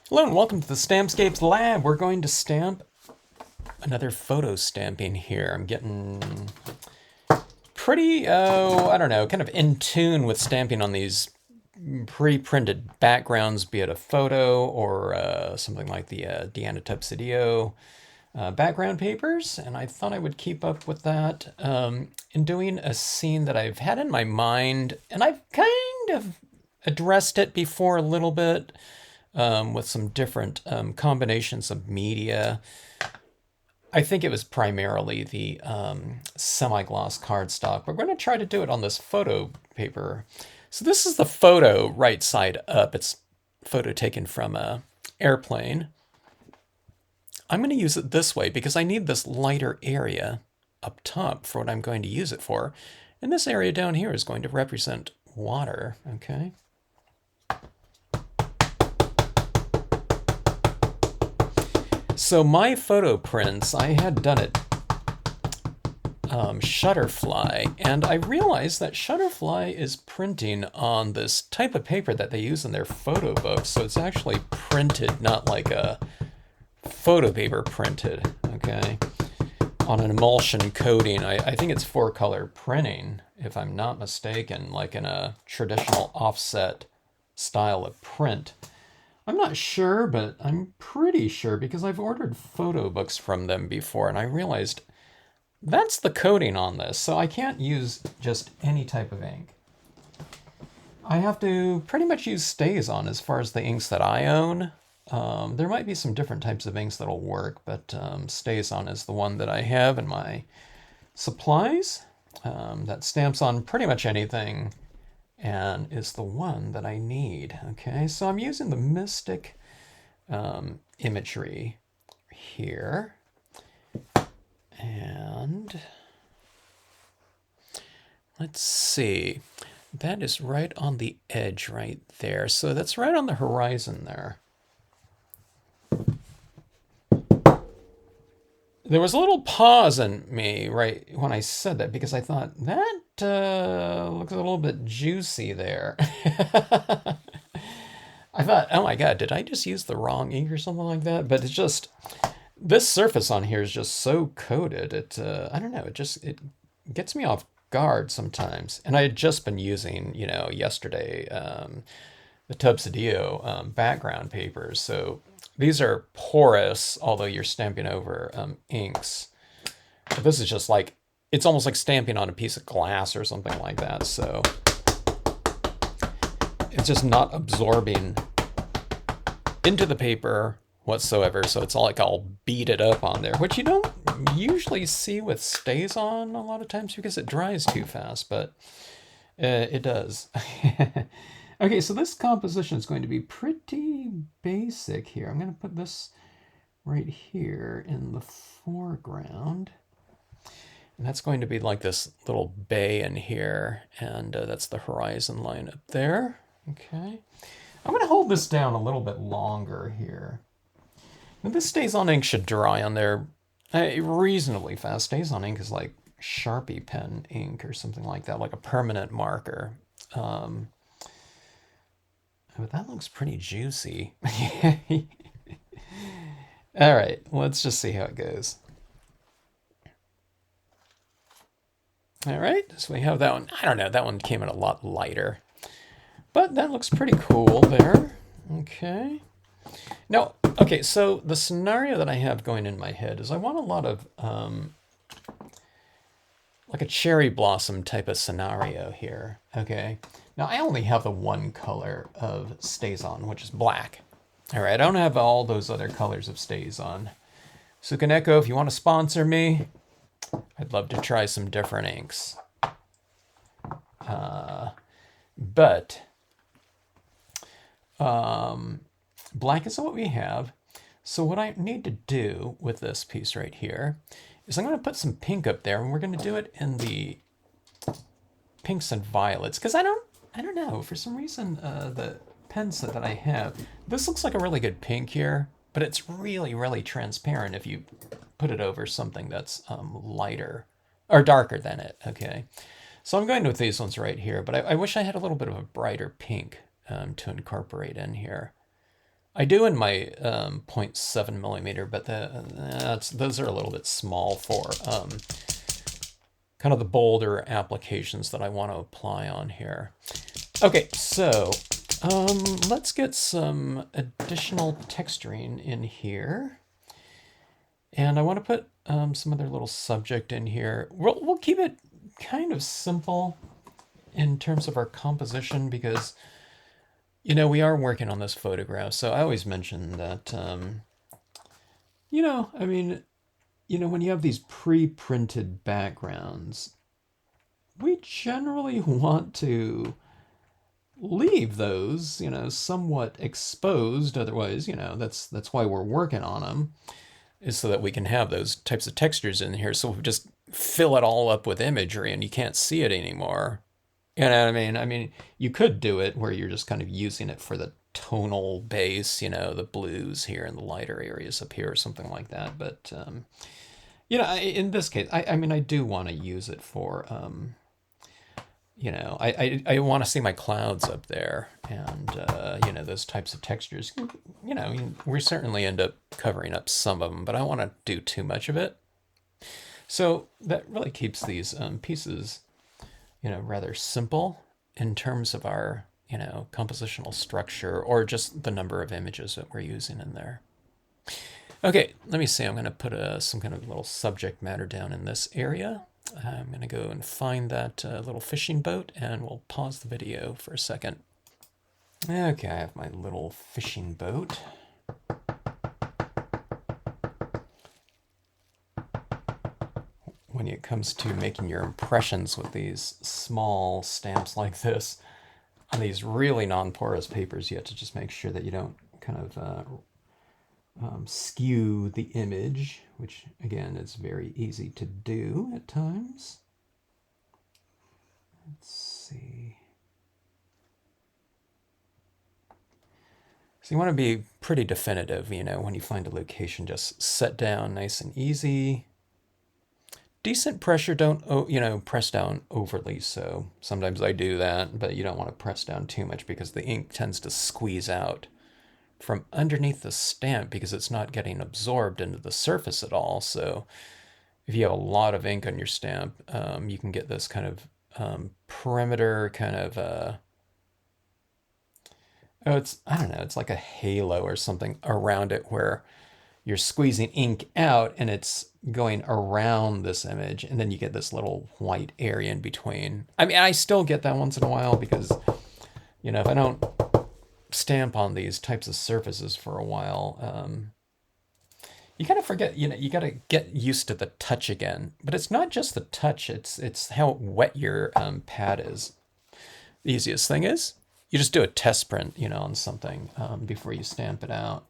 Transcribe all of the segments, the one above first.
Hello and welcome to the Stampscapes lab. We're going to stamp another photo stamping here. I'm getting pretty, I don't know, kind of in tune with stamping on these pre-printed backgrounds, be it a photo or something like the Deanna Tubsidio background papers. And I thought I would keep up with that in doing a scene that I've had in my mind, and I've kind of addressed it before a little bit with some different combinations of media. I think it was primarily the semi-gloss cardstock, but we're going to try to do it on this photo paper. So this is the photo right side up. It's a photo taken from a airplane. I'm going to use it this way because I need this lighter area up top for what I'm going to use it for. And this area down here is going to represent water, okay? So my photo prints, I had done it Shutterfly, and I realized that Shutterfly is printing on this type of paper that they use in their photo books. So it's actually printed, not like a photo paper printed, okay, on an emulsion coating. I think it's 4-color printing, if I'm not mistaken, like in a traditional offset style of print. I'm not sure, but I'm pretty sure because I've ordered photo books from them before, and I realized that's the coating on this, so I can't use just any type of ink. I have to pretty much use StazOn as far as the inks that I own. There might be some different types of inks that'll work, but StazOn is the one that I have in my supplies that stamps on pretty much anything and is the one that I need. Okay, so I'm using the Mystic imagery here. And let's see, that is right on the edge right there. So that's right on the horizon there. There was a little pause in me right when I said that because I thought that looks a little bit juicy there. I thought, oh my God, did I just use the wrong ink or something like that? But it's just, this surface on here is just so coated. I don't know, it gets me off guard sometimes. And I had just been using, yesterday, the Tubsidio background papers. So these are porous, although you're stamping over inks. But this is just like, it's almost like stamping on a piece of glass or something like that. So it's just not absorbing into the paper whatsoever. So it's all like all beaded up on there, which you don't usually see with StazOn a lot of times because it dries too fast, but it does. Okay, so this composition is going to be pretty basic here. I'm going to put this right here in the foreground. And that's going to be like this little bay in here, and that's the horizon line up there. Okay. I'm going to hold this down a little bit longer here. Now this StazOn ink should dry on there reasonably fast. StazOn ink is like Sharpie pen ink or something like that, like a permanent marker. But that looks pretty juicy. All right, let's just see how it goes. All right, so we have that one. I don't know, that one came in a lot lighter. But that looks pretty cool there. Okay. Now, okay, so the scenario that I have going in my head is I want a lot of, like a cherry blossom type of scenario here, okay? Now, I only have the one color of StazOn, which is black. All right, I don't have all those other colors of StazOn. So Kaneko, if you want to sponsor me, I'd love to try some different inks. But black is what we have. So what I need to do with this piece right here is I'm going to put some pink up there, and we're going to do it in the pinks and violets, because I don't know, for some reason the pen set that I have, this looks like a really good pink here, but it's really, really transparent if you put it over something that's lighter or darker than it, okay? So I'm going with these ones right here, but I wish I had a little bit of a brighter pink to incorporate in here. I do in my 0.7 millimeter, but those are a little bit small for kind of the bolder applications that I want to apply on here. Okay, so let's get some additional texturing in here. And I want to put some other little subject in here. We'll keep it kind of simple in terms of our composition because, you know, we are working on this photograph. So I always mention that, you know, I mean, you know, when you have these pre-printed backgrounds, we generally want to leave those, you know, somewhat exposed. Otherwise, you know, that's why we're working on them, is so that we can have those types of textures in here. So we just fill it all up with imagery and you can't see it anymore. You know what I mean? I mean, you could do it where you're just kind of using it for the tonal base, you know, the blues here and the lighter areas up here or something like that. But, you know, in this case, I mean, I do want to use it for, you know, I want to see my clouds up there and, you know, those types of textures. You know, we certainly end up covering up some of them, but I don't want to do too much of it. So that really keeps these pieces, you know, rather simple in terms of our, you know, compositional structure or just the number of images that we're using in there. Okay, let me see. I'm going to put some kind of little subject matter down in this area. I'm going to go and find that little fishing boat and we'll pause the video for a second. Okay, I have my little fishing boat. When it comes to making your impressions with these small stamps like this on these really non-porous papers, you have to just make sure that you don't kind of skew the image, which again is very easy to do at times. Let's see. So you want to be pretty definitive, you know, when you find a location, just set down nice and easy. Decent pressure, don't, you know, press down overly so. Sometimes I do that, but you don't want to press down too much because the ink tends to squeeze out from underneath the stamp because it's not getting absorbed into the surface at all. So if you have a lot of ink on your stamp, you can get this kind of perimeter kind of, oh, it's, I don't know, it's like a halo or something around it where you're squeezing ink out and it's going around this image and then you get this little white area in between. I mean, I still get that once in a while because, you know, if I don't stamp on these types of surfaces for a while, you kind of forget, you know, you got to get used to the touch again. But it's not just the touch, it's how wet your pad is. The easiest thing is you just do a test print, you know, on something before you stamp it out.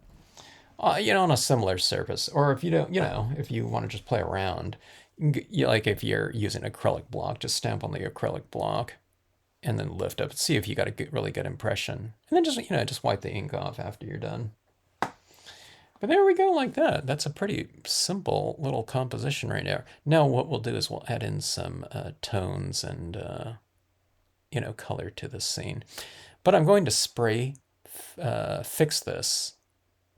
You know, on a similar surface, or if you don't, you know, if you want to just play around, like if you're using acrylic block, just stamp on the acrylic block and then lift up, see if you got a really good impression. And then just, you know, just wipe the ink off after you're done. But there we go, like that. That's a pretty simple little composition right there. Now what we'll do is we'll add in some tones and, you know, color to this scene. But I'm going to spray fix this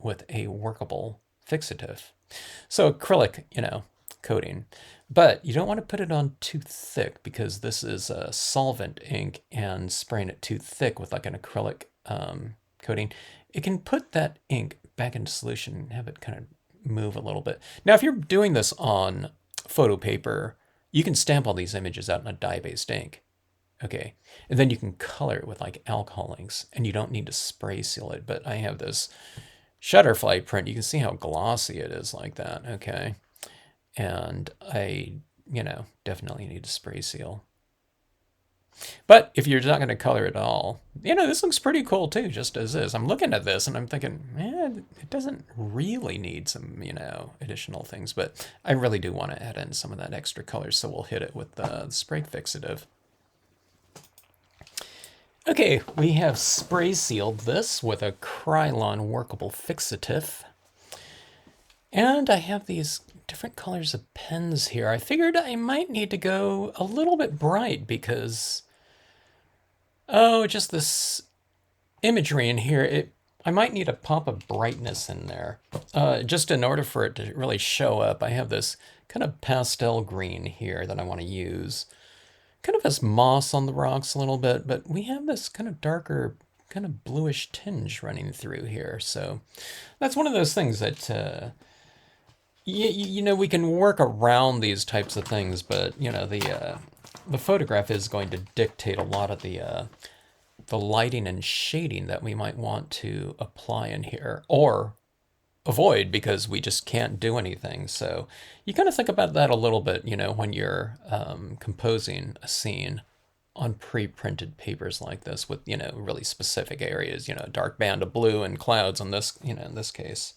with a workable fixative. So acrylic, you know, coating, but you don't want to put it on too thick because this is a solvent ink and spraying it too thick with like an acrylic coating, it can put that ink back into solution and have it kind of move a little bit. Now, if you're doing this on photo paper, you can stamp all these images out in a dye-based ink. Okay, and then you can color it with like alcohol inks and you don't need to spray seal it. But I have this Shutterfly print, you can see how glossy it is like that, okay? And I, you know, definitely need to spray seal. But if you're not going to color it all, you know, this looks pretty cool too, just as is. I'm looking at this and I'm thinking, man, it doesn't really need some, you know, additional things, but I really do want to add in some of that extra color, so we'll hit it with the spray fixative. Okay, we have spray sealed this with a Krylon workable fixative. And I have these different colors of pens here. I figured I might need to go a little bit bright because, oh, just this imagery in here, I might need a pop of brightness in there. Just in order for it to really show up, I have this kind of pastel green here that I want to use. Kind of has moss on the rocks a little bit, but we have this kind of darker, kind of bluish tinge running through here. So that's one of those things that, we can work around these types of things, but, the photograph is going to dictate a lot of the lighting and shading that we might want to apply in here or avoid because we just can't do anything. So you kind of think about that a little bit, when you're composing a scene on pre-printed papers like this with, really specific areas, a dark band of blue and clouds in this, in this case.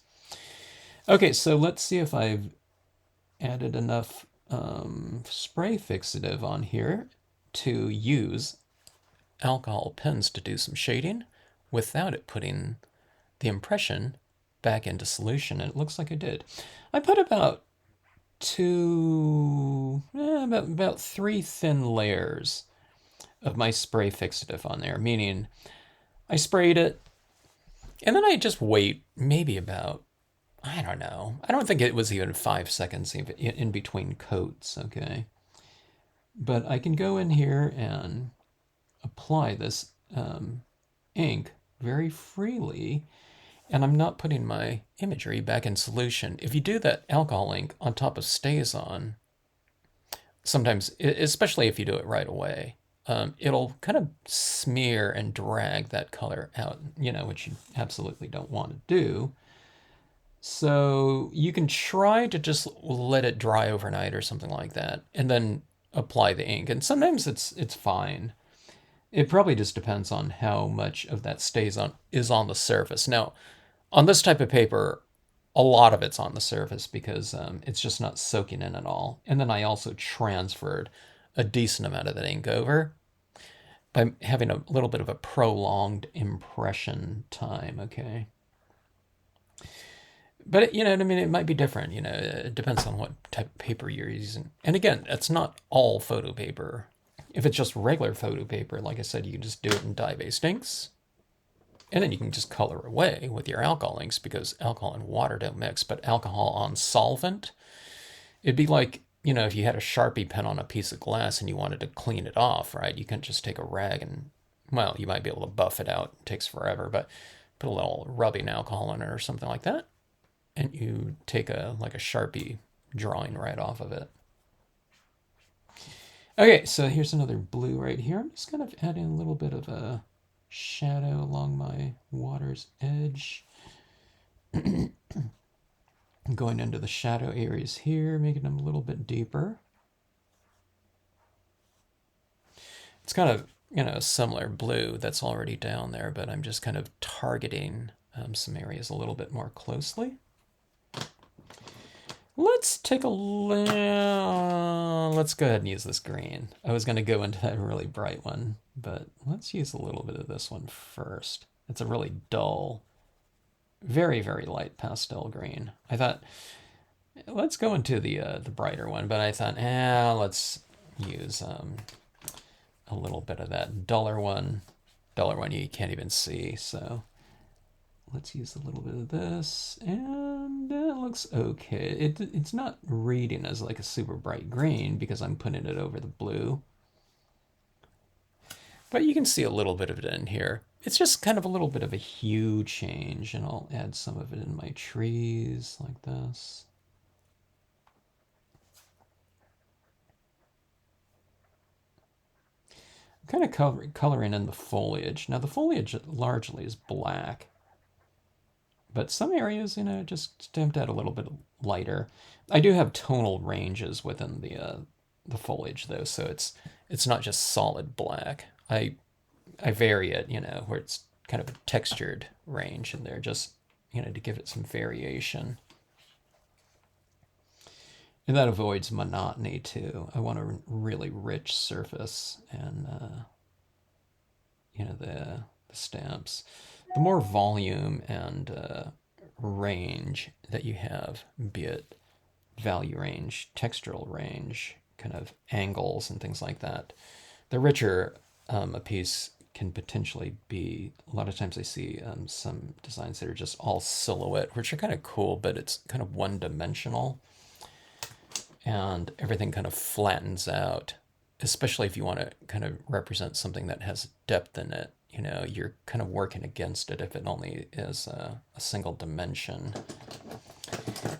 Okay, so let's see if I've added enough spray fixative on here to use alcohol pens to do some shading without it putting the impression back into solution, and it looks like I did. I put about about 3 thin layers of my spray fixative on there, meaning I sprayed it and then I just wait maybe about, I don't know, I don't think it was even 5 seconds in between coats, okay? But I can go in here and apply this ink very freely, and I'm not putting my imagery back in solution. If you do that alcohol ink on top of StazOn, sometimes, especially if you do it right away, it'll kind of smear and drag that color out, which you absolutely don't want to do. So you can try to just let it dry overnight or something like that, and then apply the ink. And sometimes it's fine. It probably just depends on how much of that is on the surface. Now, on this type of paper, a lot of it's on the surface because it's just not soaking in at all. And then I also transferred a decent amount of that ink over by having a little bit of a prolonged impression time, okay? But, what I mean? It might be different, it depends on what type of paper you're using. And again, it's not all photo paper. If it's just regular photo paper, like I said, you can just do it in dye-based inks. And then you can just color away with your alcohol inks because alcohol and water don't mix. But alcohol on solvent, it'd be like, if you had a Sharpie pen on a piece of glass and you wanted to clean it off, right? You couldn't just take a rag and, well, you might be able to buff it out. It takes forever, but put a little rubbing alcohol in it or something like that. And you take a Sharpie drawing right off of it. Okay, so here's another blue right here. I'm just kind of adding a little bit of a shadow along my water's edge. Going into the shadow areas here, making them a little bit deeper. It's kind of, a similar blue that's already down there, but I'm just kind of targeting some areas a little bit more closely. Let's take a look. Let's go ahead and use this green. I was going to go into that really bright one, but let's use a little bit of this one first. It's a really dull, very, very light pastel green. I thought, let's go into the brighter one, but I thought, let's use a little bit of that duller one. Duller one you can't even see, so let's use a little bit of this, and it looks okay. It's not reading as like a super bright green because I'm putting it over the blue. But you can see a little bit of it in here. It's just kind of a little bit of a hue change, and I'll add some of it in my trees like this. I'm kind of coloring in the foliage. Now the foliage largely is black, but some areas, just stamped out a little bit lighter. I do have tonal ranges within the foliage though, so it's not just solid black. I vary it, where it's kind of a textured range in there, just to give it some variation. And that avoids monotony too. I want a really rich surface, and the stamps. The more volume and range that you have, be it value range, textural range, kind of angles and things like that, the richer a piece can potentially be, a lot of times I see some designs that are just all silhouette, which are kind of cool, but it's kind of one-dimensional, and everything kind of flattens out, especially if you want to kind of represent something that has depth in it. You know, you're kind of working against it if it only is a single dimension.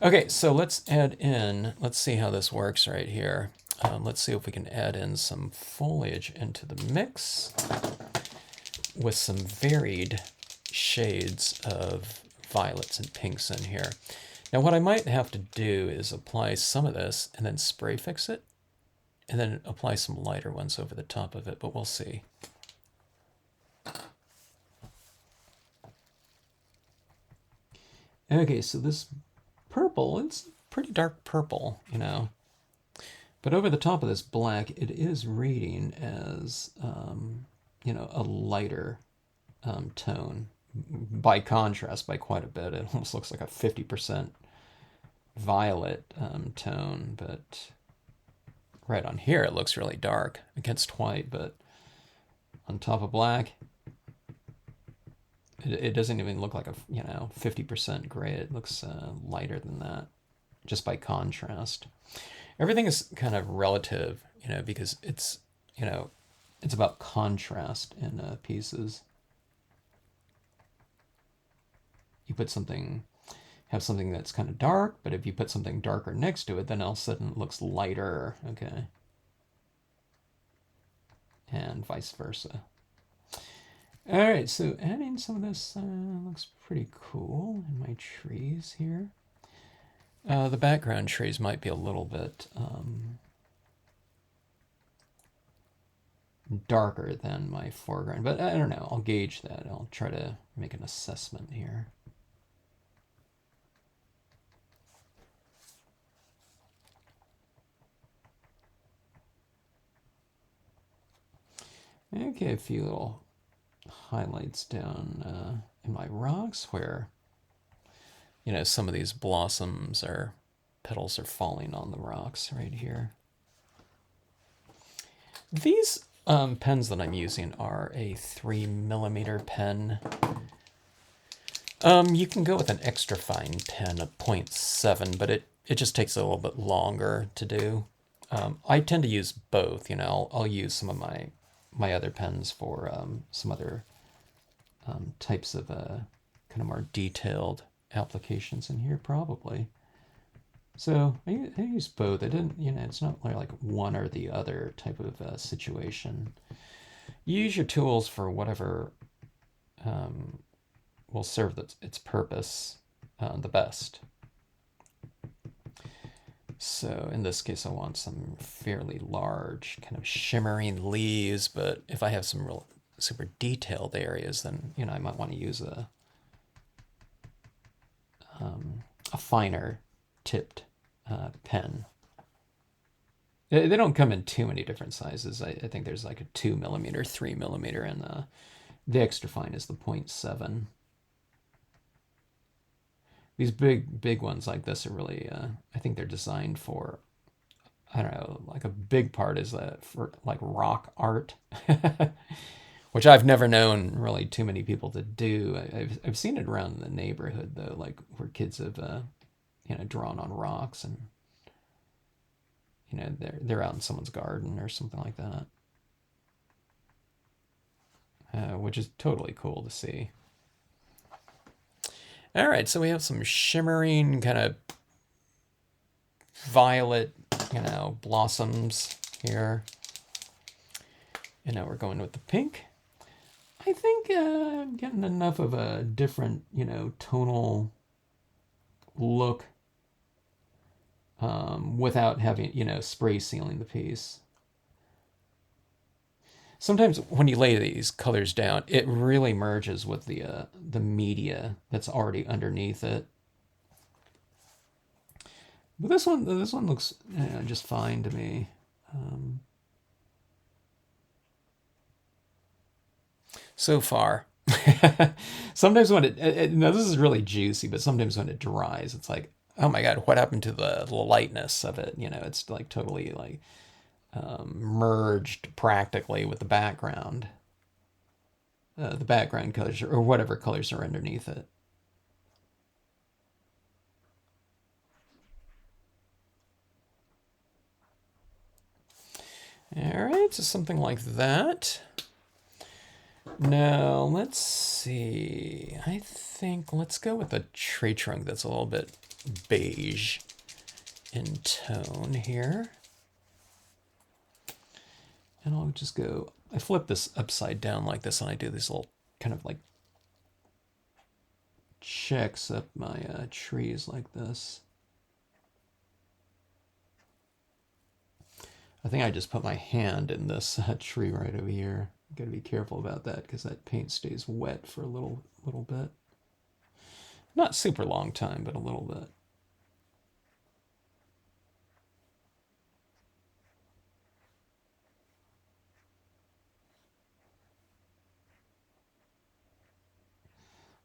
Okay, so let's add in, let's see how this works right here. Let's see if we can add in some foliage into the mix with some varied shades of violets and pinks in here. Now what I might have to do is apply some of this and then spray fix it, and then apply some lighter ones over the top of it, but we'll see. Okay, so this purple, it's pretty dark purple, you know. But over the top of this black, it is reading as, you know, a lighter tone. By contrast, by quite a bit. It almost looks like a 50% violet tone, but right on here it looks really dark against white, but on top of black, it doesn't even look like a, you know, 50% gray. It looks lighter than that, just by contrast. Everything is kind of relative, you know, because it's, you know, it's about contrast in pieces. You put something, have something that's kind of dark, but if you put something darker next to it, then all of a sudden it looks lighter, okay? And vice versa. All right, so adding some of this looks pretty cool in my trees here. The background trees might be a little bit darker than my foreground, but I don't know. I'll gauge that. I'll try to make an assessment here. Okay, a few little highlights down in my rocks where, you know, some of these blossoms or petals are falling on the rocks right here. These pens that I'm using are a 3mm pen. You can go with an extra fine pen, a 0.7, but it just takes a little bit longer to do. I tend to use both, you know. I'll use some of my other pens for some other types of kind of more detailed applications in here, probably. So I use both. I didn't, you know, it's not really like one or the other type of situation. You use your tools for whatever will serve its purpose the best. So in this case, I want some fairly large kind of shimmering leaves, but if I have some real super detailed areas, then, you know, I might want to use a finer tipped pen. They don't come in too many different sizes. I think there's like a 2mm, 3mm, and the extra fine is the 0.7. These big ones like this are really, I think they're designed for, I don't know, like a big part is for like rock art, which I've never known really too many people to do. I've seen it around the neighborhood though, like where kids have, you know, drawn on rocks, and, you know, they're out in someone's garden or something like that, which is totally cool to see. All right, so we have some shimmering kind of violet, you know, blossoms here. And now we're going with the pink. I think I'm getting enough of a different, you know, tonal look without having, you know, spray sealing the piece. Sometimes when you lay these colors down, it really merges with the media that's already underneath it. But this one looks just fine to me. So far. Sometimes when now this is really juicy, but sometimes when it dries, it's like, oh my God, what happened to the lightness of it? You know, it's like totally like merged practically with the background. the background colors or whatever colors are underneath it. All right, so something like that. Now, let's see. I think let's go with a tree trunk that's a little bit beige in tone here. And I'll just go, I flip this upside down like this, and I do these little kind of like checks up my trees like this. I think I just put my hand in this tree right over here. Got to be careful about that because that paint stays wet for a little bit. Not super long time, but a little bit.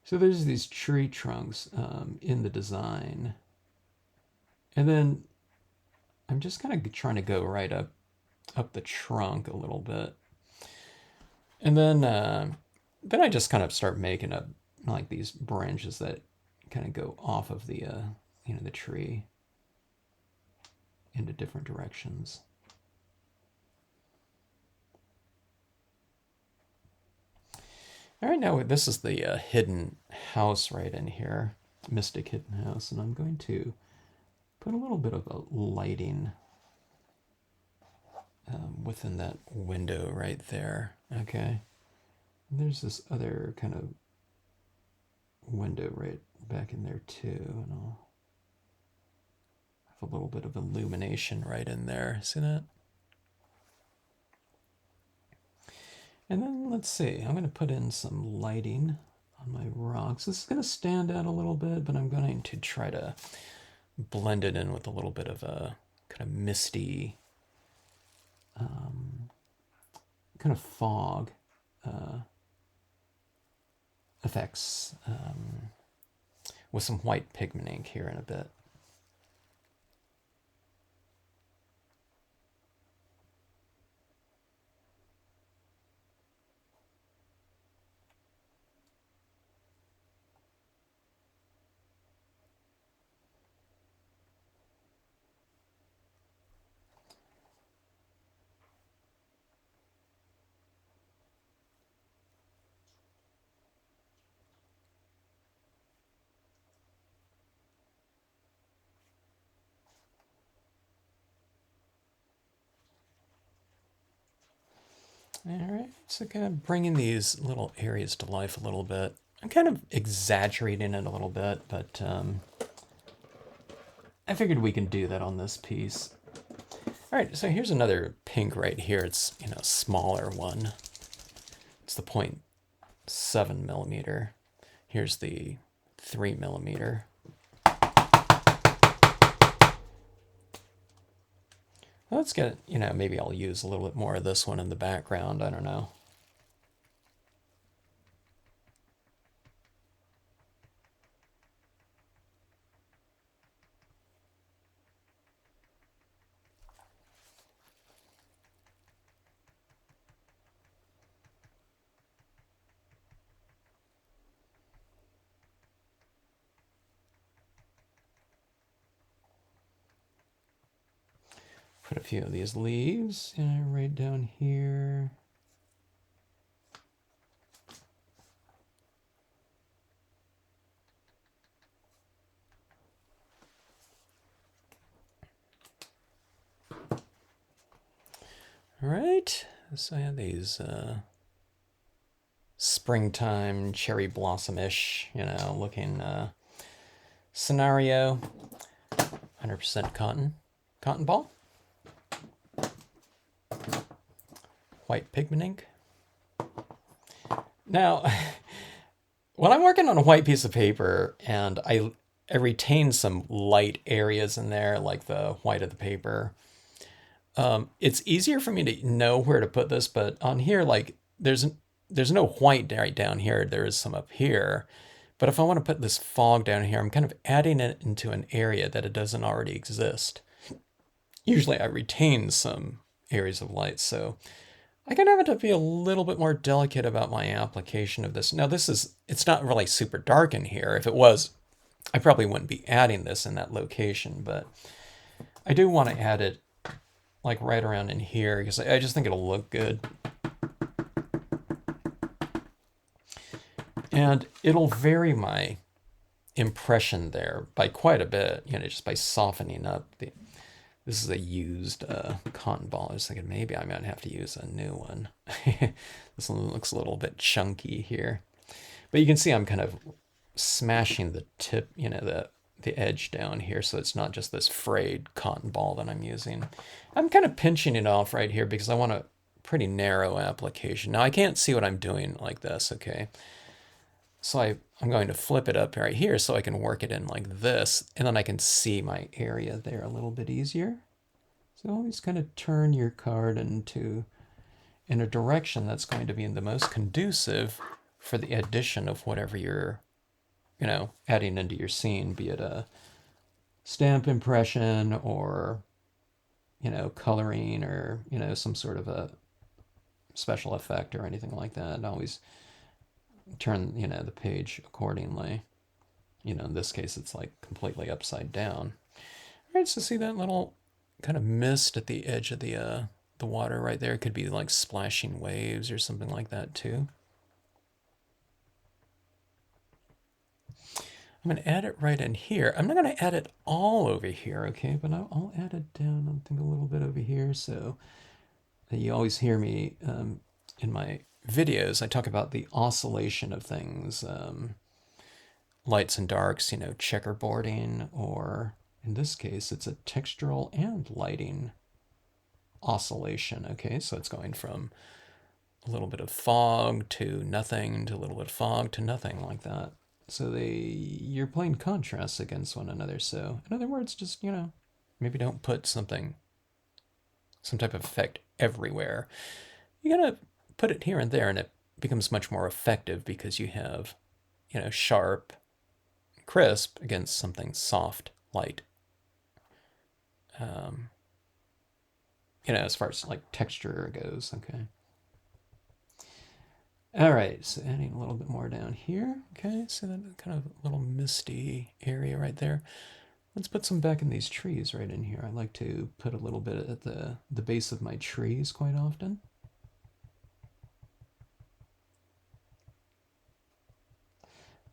So there's these tree trunks in the design. And then I'm just kind of trying to go right up the trunk a little bit. And then I just kind of start making up like these branches that kind of go off of the the tree into different directions. All right, now this is the hidden house right in here, mystic hidden house, and I'm going to put a little bit of a lighting within that window right there. Okay, and there's this other kind of window right back in there too, and I'll have a little bit of illumination right in there. See that? And then let's see, I'm going to put in some lighting on my rocks. This is going to stand out a little bit, but I'm going to try to blend it in with a little bit of a kind of misty kind of fog effects with some white pigment ink here in a bit. All right, so kind of bringing these little areas to life a little bit. I'm kind of exaggerating it a little bit, but I figured we can do that on this piece. All right, so here's another pink right here. It's, a smaller one. It's the 0.7 millimeter. Here's the 3 millimeter. Let's get, maybe I'll use a little bit more of this one in the background. I don't know. Put a few of these leaves right down here. All right, so I have these springtime cherry blossom-ish, looking scenario. 100% cotton ball. White pigment ink. Now, when I'm working on a white piece of paper and I retain some light areas in there, like the white of the paper, it's easier for me to know where to put this, but on here, like, there's no white right down here. There is some up here. But if I want to put this fog down here, I'm kind of adding it into an area that it doesn't already exist. Usually I retain some areas of light, so I kind of have to be a little bit more delicate about my application of this. Now it's not really super dark in here. If it was, I probably wouldn't be adding this in that location, but I do want to add it like right around in here because I just think it'll look good. And it'll vary my impression there by quite a bit, just by softening up the. This is a used cotton ball. I was thinking maybe I might have to use a new one. This one looks a little bit chunky here. But you can see I'm kind of smashing the tip, the edge down here, so it's not just this frayed cotton ball that I'm using. I'm kind of pinching it off right here because I want a pretty narrow application. Now I can't see what I'm doing like this, okay? So I'm going to flip it up right here so I can work it in like this, and then I can see my area there a little bit easier. So always kind of turn your card in a direction that's going to be the most conducive for the addition of whatever you're, adding into your scene, be it a stamp impression or, coloring or, some sort of a special effect or anything like that. And always turn, the page accordingly. In this case, it's like completely upside down. All right, so see that little kind of mist at the edge of the water right there? It could be like splashing waves or something like that too. I'm going to add it right in here. I'm not going to add it all over here, okay? But I'll add it down, I think, a little bit over here. So you always hear me in my videos, I talk about the oscillation of things, lights and darks, checkerboarding, or in this case, it's a textural and lighting oscillation, okay? So it's going from a little bit of fog to nothing to a little bit of fog to nothing, like that. So you're playing contrasts against one another. So in other words, just, maybe don't put some type of effect everywhere. You gotta put it here and there, and it becomes much more effective because you have, sharp, crisp against something soft, light. As far as like texture goes, okay. All right, so adding a little bit more down here. Okay, so that kind of little misty area right there. Let's put some back in these trees right in here. I like to put a little bit at the base of my trees quite often.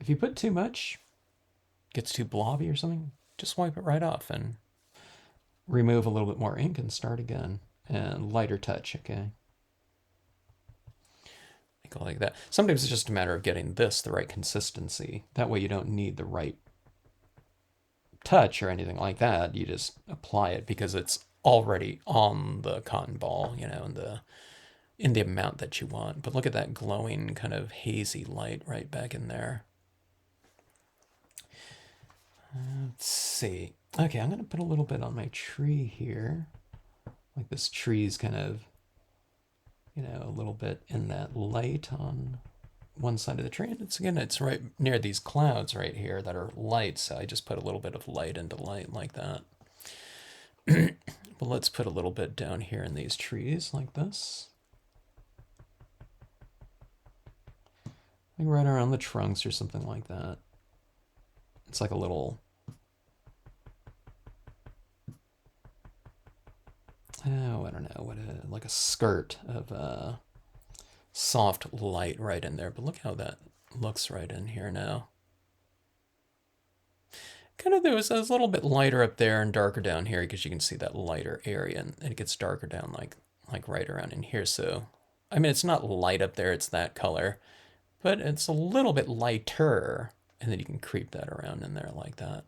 If you put too much, gets too blobby or something, just wipe it right off and remove a little bit more ink and start again. And lighter touch, okay? Go like that. Sometimes it's just a matter of getting the right consistency. That way you don't need the right touch or anything like that. You just apply it because it's already on the cotton ball, in the amount that you want. But look at that glowing kind of hazy light right back in there. Let's see. Okay, I'm going to put a little bit on my tree here. Like this tree's kind of, a little bit in that light on one side of the tree. And it's right near these clouds right here that are light. So I just put a little bit of light into light like that. But let's put a little bit down here in these trees like this. Like right around the trunks or something like that. It's like a little... I don't know, like a skirt of soft light right in there. But look how that looks right in here now. Kind of there was a little bit lighter up there and darker down here because you can see that lighter area, and it gets darker down like right around in here. So, I mean, it's not light up there, it's that color, but it's a little bit lighter, and then you can creep that around in there like that.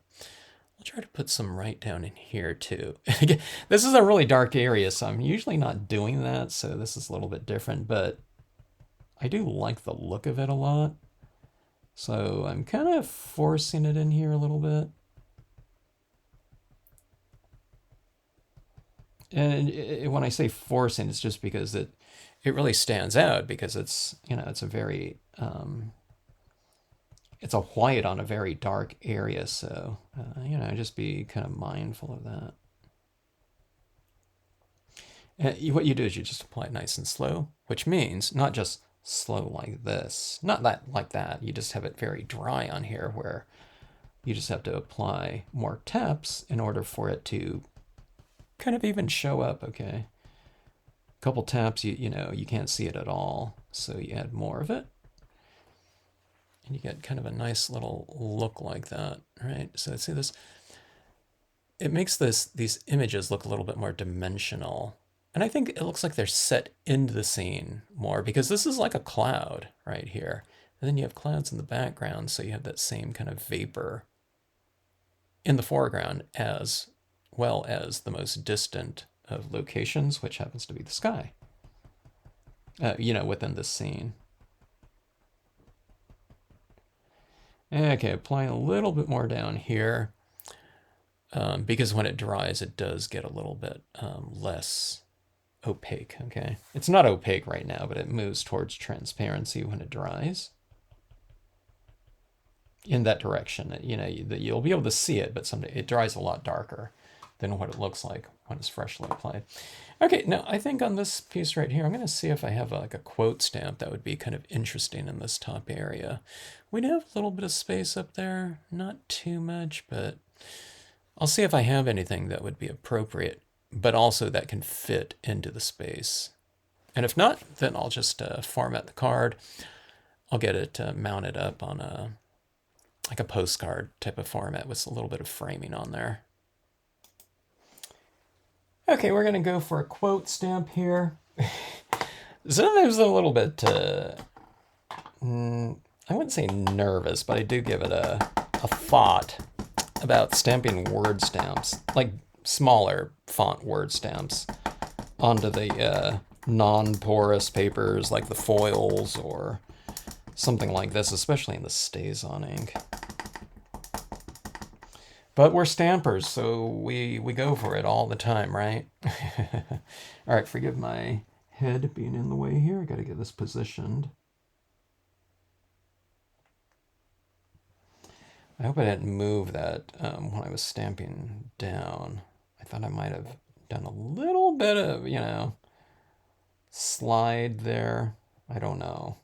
I'll try to put some right down in here too. This is a really dark area, so I'm usually not doing that, so this is a little bit different, but I do like the look of it a lot. So I'm kind of forcing it in here a little bit. And when I say forcing, it's just because it really stands out because it's, it's a very, it's a white on a very dark area, so, just be kind of mindful of that. What you do is you just apply it nice and slow, which means not just slow like this, not that like that. You just have it very dry on here where you just have to apply more taps in order for it to kind of even show up, okay? A couple taps, you know, you can't see it at all, so you add more of it. And you get kind of a nice little look like that, right? So see this, it makes these images look a little bit more dimensional. And I think it looks like they're set into the scene more because this is like a cloud right here. And then you have clouds in the background, so you have that same kind of vapor in the foreground as well as the most distant of locations, which happens to be the sky, you know, within this scene. Okay, applying a little bit more down here because when it dries, it does get a little bit less opaque, okay? It's not opaque right now, but it moves towards transparency when it dries. In that direction, you know, you'll be able to see it, but someday it dries a lot darker than what it looks like when it's freshly applied. Okay, now I think on this piece right here, I'm going to see if I have like a quote stamp that would be kind of interesting in this top area. We do have a little bit of space up there, not too much, but I'll see if I have anything that would be appropriate, but also that can fit into the space. And if not, then I'll just format the card. I'll get it mounted up on a like a postcard type of format with a little bit of framing on there. Okay, we're gonna go for a quote stamp here. Sometimes a little bit, I wouldn't say nervous, but I do give it a thought about stamping word stamps, like smaller font word stamps, onto the non-porous papers like the foils or something like this, especially in the Stays-On ink. But we're stampers, so we go for it all the time, right? All right, forgive my head being in the way here. I got to get this positioned. I hope I didn't move that when I was stamping down. I thought I might have done a little bit of, you know, slide there. I don't know.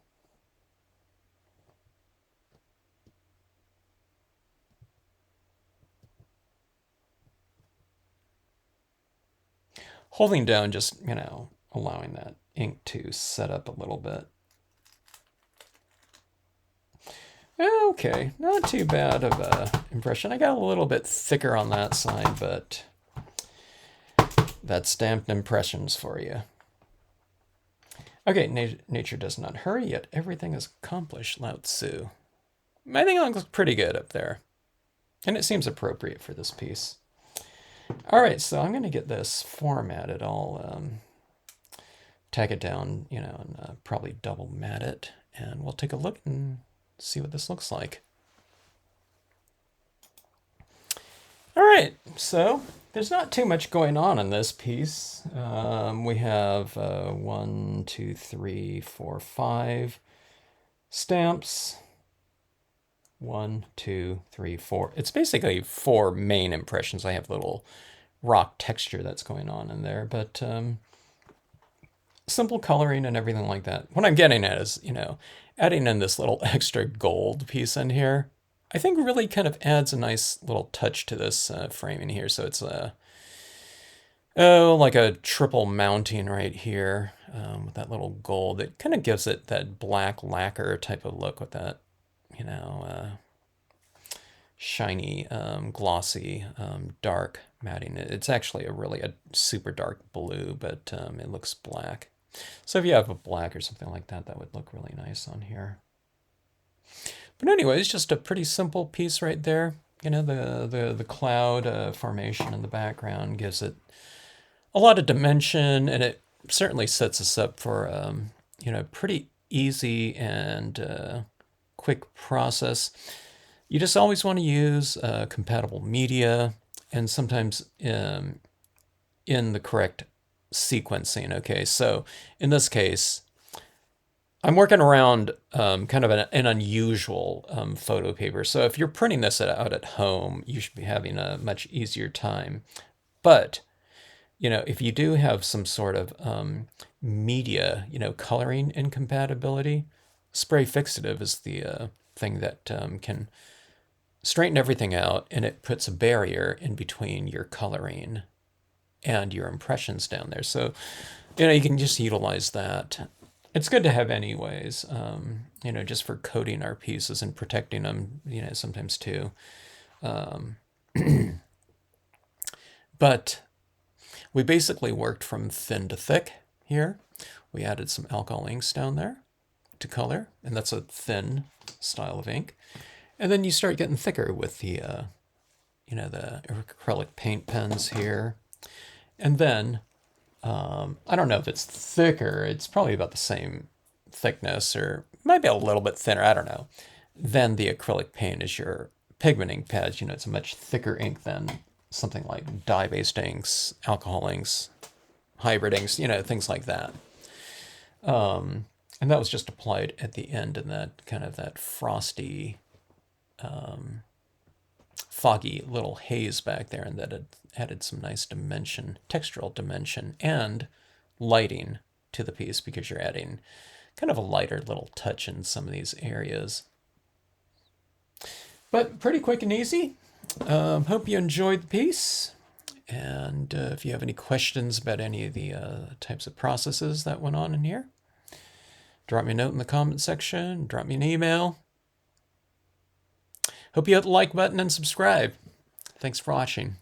Holding down, just, you know, allowing that ink to set up a little bit. Okay, not too bad of a impression. I got a little bit thicker on that side, but that's stamped impressions for you. Okay, nature does not hurry, yet everything is accomplished, Lao Tzu. I think it looks pretty good up there. And it seems appropriate for this piece. All right, so I'm going to get this formatted. I'll tack it down, you know, and probably double mat it. And we'll take a look and see what this looks like. All right, so there's not too much going on in this piece. We have 1, 2, 3, 4, 5 stamps. 1, 2, 3, 4. It's basically 4 main impressions. I have little rock texture that's going on in there, but simple coloring and everything like that. What I'm getting at is, you know, adding in this little extra gold piece in here, I think really kind of adds a nice little touch to this framing here. So it's like a triple mounting right here with that little gold. It kind of gives it that black lacquer type of look with that, you know, shiny, glossy, dark matting. It's actually a super dark blue, but it looks black. So if you have a black or something like that, that would look really nice on here. But anyways, just a pretty simple piece right there. You know, the cloud formation in the background gives it a lot of dimension, and it certainly sets us up for, you know, pretty easy and quick process. You just always want to use compatible media, and sometimes in the correct sequencing. Okay, so in this case, I'm working around kind of an unusual photo paper. So if you're printing this out at home, you should be having a much easier time. But if you do have some sort of media, coloring incompatibility, spray fixative is the thing that can straighten everything out, and it puts a barrier in between your coloring and your impressions down there. So, you can just utilize that. It's good to have anyways, just for coating our pieces and protecting them, sometimes too. But we basically worked from thin to thick here. We added some alcohol inks down there to color, and that's a thin style of ink. And then you start getting thicker with the, the acrylic paint pens here. And then, I don't know if it's thicker, it's probably about the same thickness, or maybe a little bit thinner, I don't know. Then the acrylic paint is your pigment ink pads. It's a much thicker ink than something like dye-based inks, alcohol inks, hybrid inks, things like that. And that was just applied at the end in that kind of that frosty, foggy little haze back there, and that it added some nice dimension, textural dimension, and lighting to the piece, because you're adding kind of a lighter little touch in some of these areas. But pretty quick and easy. Hope you enjoyed the piece. And if you have any questions about any of the types of processes that went on in here, drop me a note in the comment section, drop me an email. Hope you hit the like button and subscribe. Thanks for watching.